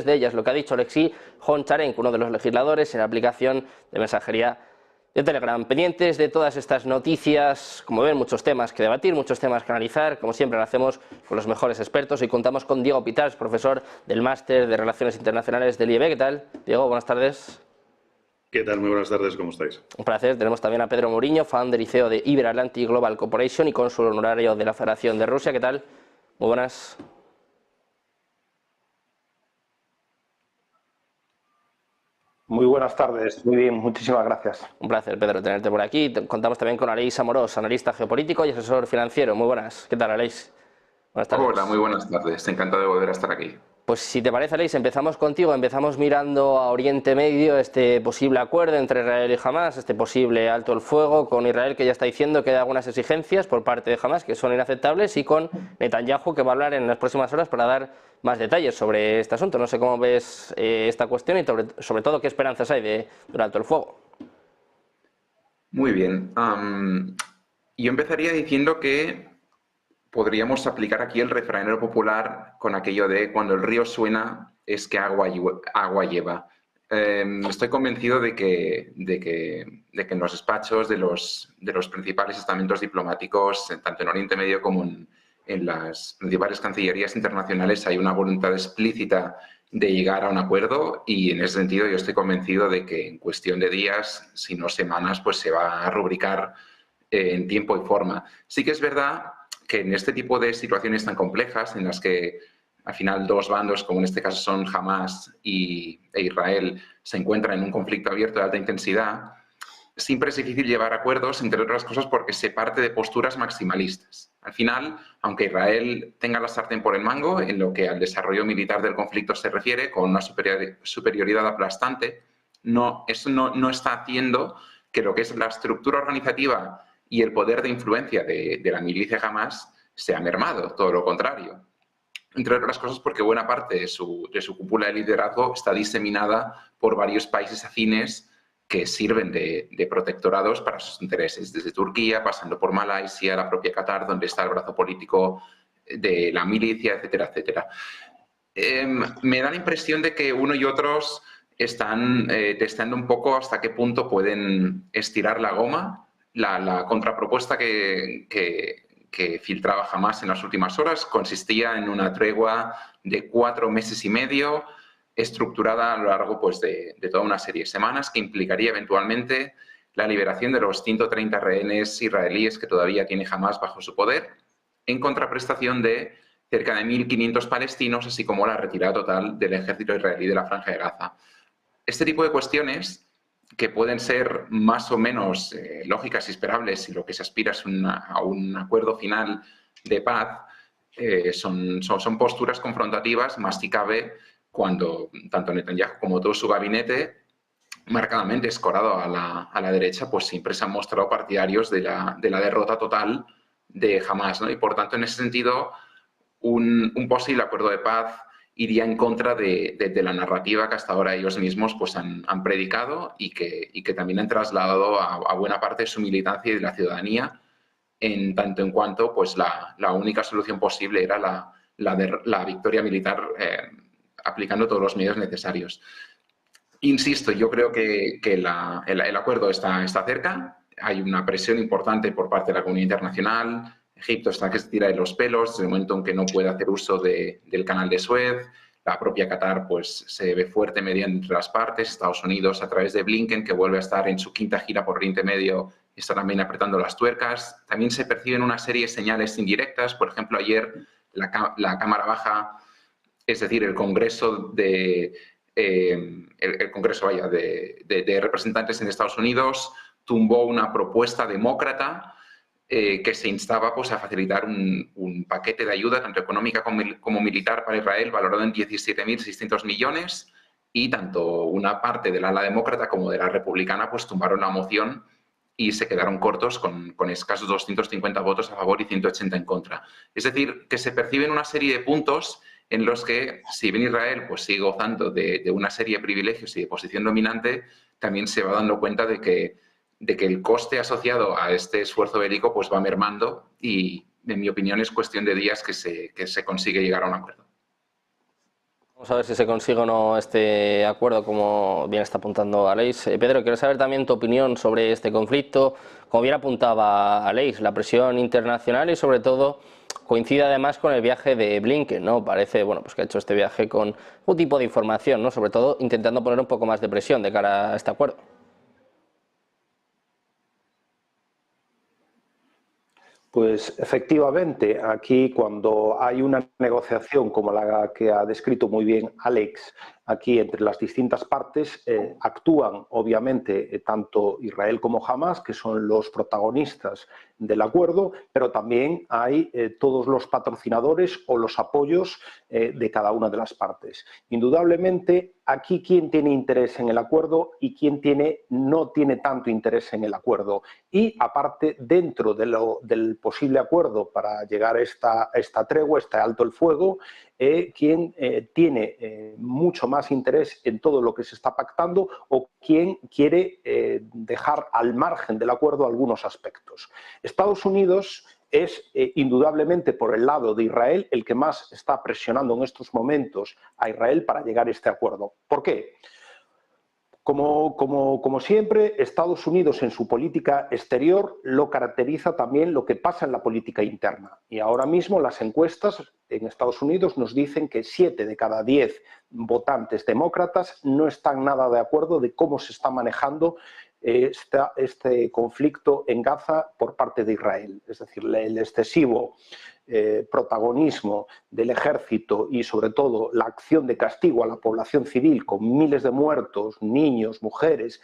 de ellas lo que ha dicho Alexei Honcharенko, uno de los legisladores en la aplicación de mensajería de Telegram. Pendientes de todas estas noticias, como ven, muchos temas que debatir, muchos temas que analizar, como siempre lo hacemos con los mejores expertos. Hoy contamos con Diego Pitals, profesor del Máster de Relaciones Internacionales del IEB. ¿Qué tal? Diego, buenas tardes. ¿Qué tal? Muy buenas tardes, ¿cómo estáis? Un placer. Tenemos también a Pedro Mourinho, founder y CEO de Iber-Atlantic Global Corporation y cónsul honorario de la Federación de Rusia. ¿Qué tal? Muy buenas. Muy buenas tardes, muy bien, muchísimas gracias. Un placer, Pedro, tenerte por aquí. Contamos también con Aleix Amorós, analista geopolítico y asesor financiero. Muy buenas. ¿Qué tal, Aleix? Buenas tardes. Hola, muy buenas tardes. Encantado de volver a estar aquí. Pues si te parece, Aleix, empezamos contigo. Empezamos mirando a Oriente Medio este posible acuerdo entre Israel y Hamás, este posible alto el fuego con Israel, que ya está diciendo que hay algunas exigencias por parte de Hamás que son inaceptables, y con Netanyahu, que va a hablar en las próximas horas para dar más detalles sobre este asunto. No sé cómo ves esta cuestión y sobre todo qué esperanzas hay de un alto el fuego. Muy bien. Yo empezaría diciendo que podríamos aplicar aquí el refranero popular con aquello de cuando el río suena es que agua lleva. Estoy convencido de que en los despachos de los principales estamentos diplomáticos, tanto en Oriente Medio como en las principales cancillerías internacionales, hay una voluntad explícita de llegar a un acuerdo, y en ese sentido yo estoy convencido de que en cuestión de días, si no semanas, pues se va a rubricar en tiempo y forma. Sí que es verdad que en este tipo de situaciones tan complejas, en las que al final dos bandos, como en este caso son Hamás e Israel, se encuentran en un conflicto abierto de alta intensidad, siempre es difícil llevar acuerdos, entre otras cosas porque se parte de posturas maximalistas. Al final, aunque Israel tenga la sartén por el mango en lo que al desarrollo militar del conflicto se refiere, con una superioridad aplastante, eso no está haciendo que lo que es la estructura organizativa y el poder de influencia de la milicia Hamás se ha mermado, todo lo contrario. Entre otras cosas porque buena parte de su cúpula de liderazgo está diseminada por varios países afines que sirven de protectorados para sus intereses, desde Turquía, pasando por Malasia, la propia Qatar, donde está el brazo político de la milicia, etcétera, etcétera. Me da la impresión de que uno y otros están testeando un poco hasta qué punto pueden estirar la goma. La contrapropuesta que filtraba Hamás en las últimas horas consistía en una tregua de 4 meses y medio, estructurada a lo largo pues, de toda una serie de semanas, que implicaría eventualmente la liberación de los 130 rehenes israelíes que todavía tiene Hamás bajo su poder, en contraprestación de cerca de 1.500 palestinos, así como la retirada total del ejército israelí de la Franja de Gaza. Este tipo de cuestiones, que pueden ser más o menos lógicas y esperables si lo que se aspira es a un acuerdo final de paz, son posturas confrontativas, más si cabe, cuando tanto Netanyahu como todo su gabinete, marcadamente escorado a la derecha, pues siempre se han mostrado partidarios de la derrota total de Hamás, ¿no? Y por tanto, en ese sentido, un posible acuerdo de paz iría en contra de la narrativa que hasta ahora ellos mismos pues, han predicado y que también han trasladado a buena parte de su militancia y de la ciudadanía, en tanto en cuanto pues, la única solución posible era la victoria militar aplicando todos los medios necesarios. Insisto, yo creo que el acuerdo está cerca. Hay una presión importante por parte de la comunidad internacional. Egipto está que se tira de los pelos desde el momento en que no puede hacer uso del canal de Suez. La propia Qatar pues, se ve fuerte mediante entre las partes. Estados Unidos, a través de Blinken, que vuelve a estar en su 5ª gira por Oriente Medio, está también apretando las tuercas. También se perciben una serie de señales indirectas. Por ejemplo, ayer la Cámara Baja, es decir, el Congreso de Representantes en Estados Unidos, tumbó una propuesta demócrata que se instaba pues, a facilitar un paquete de ayuda, tanto económica como militar, para Israel, valorado en 17.600 millones, y tanto una parte del ala demócrata como de la republicana pues, tumbaron la moción y se quedaron cortos con escasos 250 votos a favor y 180 en contra. Es decir, que se perciben una serie de puntos en los que, si bien Israel pues, sigue gozando de una serie de privilegios y de posición dominante, también se va dando cuenta de que el coste asociado a este esfuerzo bélico pues, va mermando y, en mi opinión, es cuestión de días que se consigue llegar a un acuerdo. Vamos a ver si se consigue o no este acuerdo, como bien está apuntando Aleix. Pedro, quiero saber también tu opinión sobre este conflicto. Como bien apuntaba Aleix, la presión internacional y sobre todo coincide además con el viaje de Blinken, ¿no? Parece, bueno, pues que ha hecho este viaje con un tipo de información, ¿no? Sobre todo intentando poner un poco más de presión de cara a este acuerdo. Pues efectivamente, aquí cuando hay una negociación como la que ha descrito muy bien Alex, aquí entre las distintas partes actúan obviamente tanto Israel como Hamas, que son los protagonistas del acuerdo, pero también hay todos los patrocinadores o los apoyos de cada una de las partes. Indudablemente, aquí quién tiene interés en el acuerdo y quién no tiene tanto interés en el acuerdo. Y aparte, dentro del posible acuerdo para llegar a esta tregua, este alto el fuego, quién tiene mucho más interés en todo lo que se está pactando o quién quiere dejar al margen del acuerdo algunos aspectos. Estados Unidos es indudablemente por el lado de Israel el que más está presionando en estos momentos a Israel para llegar a este acuerdo. ¿Por qué? Como siempre, Estados Unidos en su política exterior lo caracteriza también lo que pasa en la política interna. Y ahora mismo las encuestas en Estados Unidos nos dicen que 7 de cada 10 votantes demócratas no están nada de acuerdo de cómo se está manejando este conflicto en Gaza por parte de Israel. Es decir, el excesivo protagonismo del ejército y sobre todo la acción de castigo a la población civil con miles de muertos, niños, mujeres,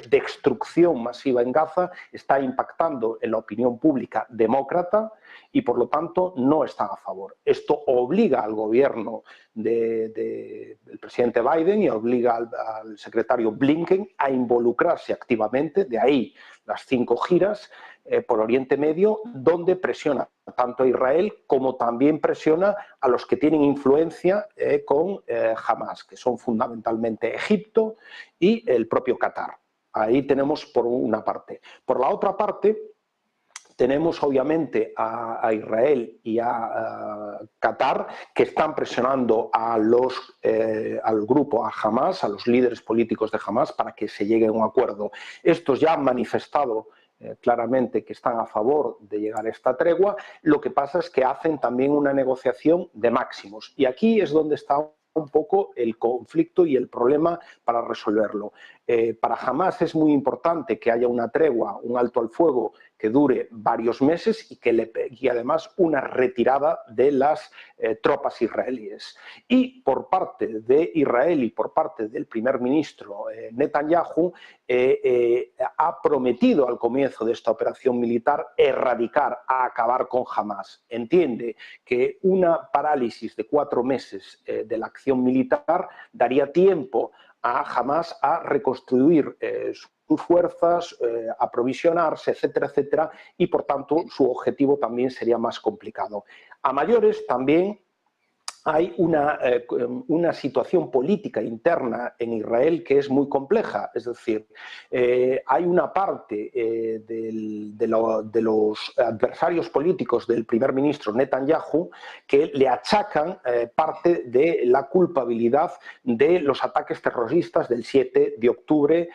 destrucción masiva en Gaza está impactando en la opinión pública demócrata y por lo tanto no están a favor. Esto obliga al gobierno del presidente Biden y obliga al secretario Blinken a involucrarse activamente, de ahí las 5 giras por Oriente Medio, donde presiona tanto a Israel como también presiona a los que tienen influencia con Hamas, que son fundamentalmente Egipto y el propio Qatar. Ahí tenemos por una parte. Por la otra parte, tenemos obviamente a Israel y a Qatar, que están presionando al grupo, a Hamas, a los líderes políticos de Hamas, para que se llegue a un acuerdo. Estos ya han manifestado claramente que están a favor de llegar a esta tregua. Lo que pasa es que hacen también una negociación de máximos. Y aquí es donde está un poco el conflicto y el problema para resolverlo. Para Hamas es muy importante que haya una tregua, un alto al fuego que dure varios meses y además una retirada de las tropas israelíes. Y por parte de Israel y por parte del primer ministro Netanyahu ha prometido al comienzo de esta operación militar erradicar, acabar con Hamas. Entiende que una parálisis de 4 meses de la acción militar daría tiempo a Hamas a reconstruir sus fuerzas, aprovisionarse, etcétera, etcétera, y por tanto su objetivo también sería más complicado. A mayores también hay una situación política interna en Israel que es muy compleja, es decir, hay una parte de los adversarios políticos del primer ministro Netanyahu que le achacan parte de la culpabilidad de los ataques terroristas del 7 de octubre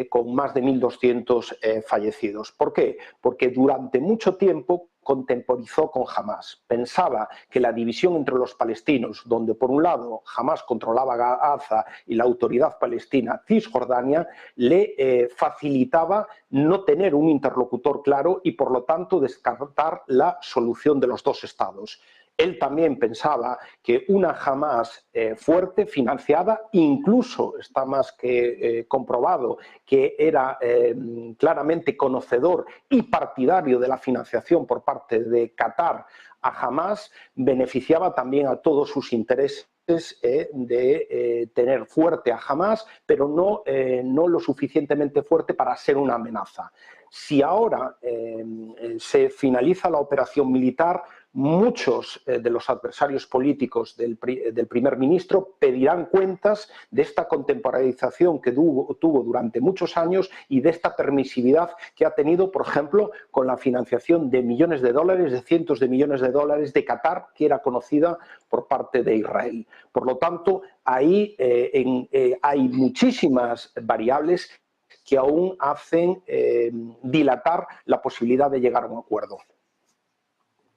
con más de 1.200 fallecidos. ¿Por qué? Porque durante mucho tiempo contemporizó con Hamas. Pensaba que la división entre los palestinos, donde por un lado Hamas controlaba Gaza y la autoridad palestina Cisjordania, le facilitaba no tener un interlocutor claro y por lo tanto descartar la solución de los 2 estados. Él también pensaba que una Hamas fuerte, financiada, incluso está más que comprobado que era claramente conocedor y partidario de la financiación por parte de Qatar a Hamas, beneficiaba también a todos sus intereses de tener fuerte a Hamas, pero no lo suficientemente fuerte para ser una amenaza. Si ahora se finaliza la operación militar, muchos de los adversarios políticos del primer ministro pedirán cuentas de esta contemporaneización que tuvo durante muchos años y de esta permisividad que ha tenido, por ejemplo, con la financiación de millones de dólares, de cientos de millones de dólares de Qatar, que era conocida por parte de Israel. Por lo tanto, ahí hay muchísimas variables que aún hacen dilatar la posibilidad de llegar a un acuerdo.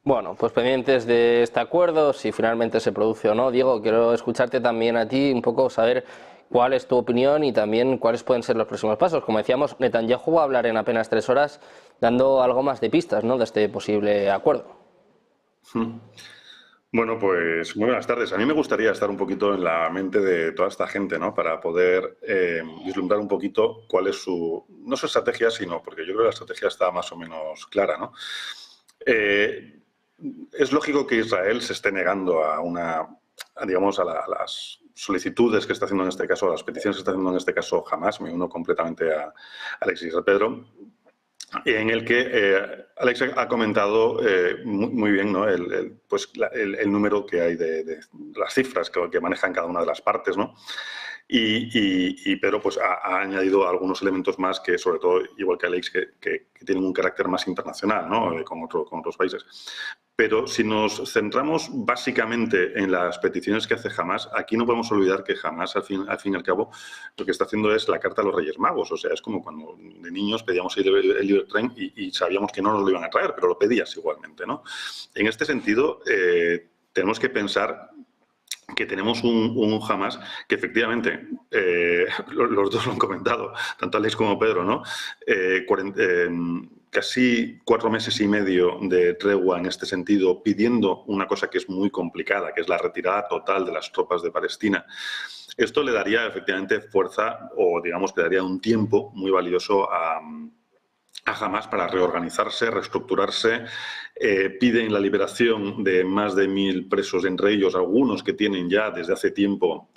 Bueno, pues pendientes de este acuerdo, si finalmente se produce o no. Diego, quiero escucharte también a ti, un poco saber cuál es tu opinión y también cuáles pueden ser los próximos pasos. Como decíamos, Netanyahu va a hablar en apenas 3 horas dando algo más de pistas, ¿no?, de este posible acuerdo. Bueno, pues muy buenas tardes. A mí me gustaría estar un poquito en la mente de toda esta gente, ¿no?, para poder vislumbrar un poquito cuál es no su estrategia, sino porque yo creo que la estrategia está más o menos clara, ¿no? Es lógico que Israel se esté negando a las solicitudes que está haciendo en este caso, a las peticiones que está haciendo en este caso Hamás. Me uno completamente a Alexis y a Pedro, en el que Alex ha comentado muy bien, ¿no?, el número que hay de las cifras que manejan cada una de las partes, ¿no? Y Pedro pues ha añadido algunos elementos más que, sobre todo, igual que Alex, que tienen un carácter más internacional, ¿no?, con otros países. Pero si nos centramos básicamente en las peticiones que hace Hamás, aquí no podemos olvidar que Hamás, al fin y al cabo, lo que está haciendo es la carta a los Reyes Magos. O sea, es como cuando de niños pedíamos el libro de tren y sabíamos que no nos lo iban a traer, pero lo pedías igualmente, ¿no? En este sentido, tenemos que pensar que tenemos un Hamás que efectivamente, los dos lo han comentado, tanto Alex como Pedro, ¿no? Casi 4 meses y medio de tregua en este sentido, pidiendo una cosa que es muy complicada, que es la retirada total de las tropas de Palestina. Esto le daría efectivamente fuerza, o digamos que daría un tiempo muy valioso a Hamás para reorganizarse, reestructurarse. Piden la liberación de más de 1000 presos, entre ellos algunos que tienen ya desde hace tiempo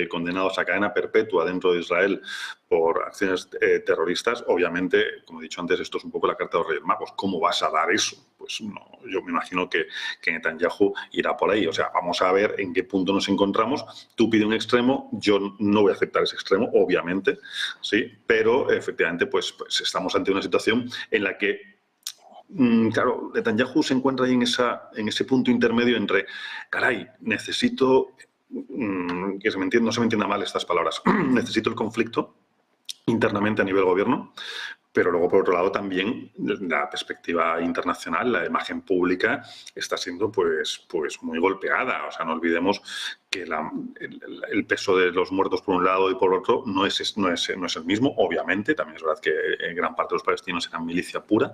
condenados a cadena perpetua dentro de Israel por acciones terroristas. Obviamente, como he dicho antes, esto es un poco la carta de los Reyes Magos. ¿Cómo vas a dar eso? Pues no, yo me imagino que Netanyahu irá por ahí. O sea, vamos a ver en qué punto nos encontramos. Tú pides un extremo, yo no voy a aceptar ese extremo, obviamente, sí, pero efectivamente pues estamos ante una situación en la que, claro, Netanyahu se encuentra ahí en ese punto intermedio entre, caray, necesito, que no se me entienda mal estas palabras, necesito el conflicto internamente a nivel gobierno, pero luego, por otro lado, también la perspectiva internacional, la imagen pública está siendo pues muy golpeada. O sea, no olvidemos que el peso de los muertos por un lado y por otro no es el mismo, obviamente. También es verdad que gran parte de los palestinos eran milicia pura.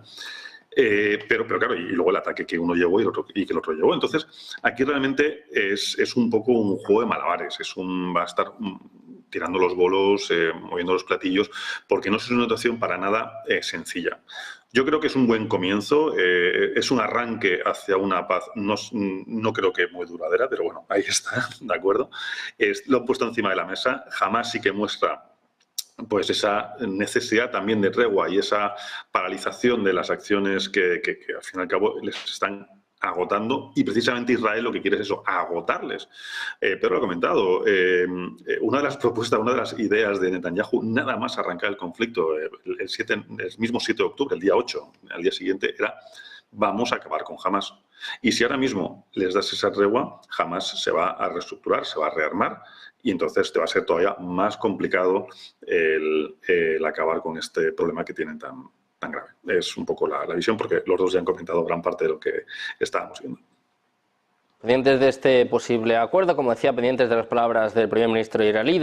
Pero claro, y luego el ataque que uno llevó y que el otro llevó. Entonces, aquí realmente es un poco un juego de malabares. Va a estar tirando los bolos, moviendo los platillos, porque no es una situación para nada sencilla. Yo creo que es un buen comienzo, es un arranque hacia una paz, no creo que muy duradera, pero bueno, ahí está, ¿de acuerdo? Lo han puesto encima de la mesa. Jamás sí que muestra pues esa necesidad también de tregua y esa paralización de las acciones que al fin y al cabo les están agotando, y precisamente Israel lo que quiere es eso, agotarles. Pero lo he comentado, una de las propuestas, una de las ideas de Netanyahu, nada más arrancar el conflicto, el mismo 7 de octubre, el día 8, al día siguiente, era: vamos a acabar con Hamás. Y si ahora mismo les das esa tregua, Hamás se va a reestructurar, se va a rearmar, y entonces te va a ser todavía más complicado el acabar con este problema que tienen tan grave. Es un poco la visión, porque los dos ya han comentado gran parte de lo que estábamos viendo. Pendientes de este posible acuerdo, como decía, pendientes de las palabras del primer ministro israelí.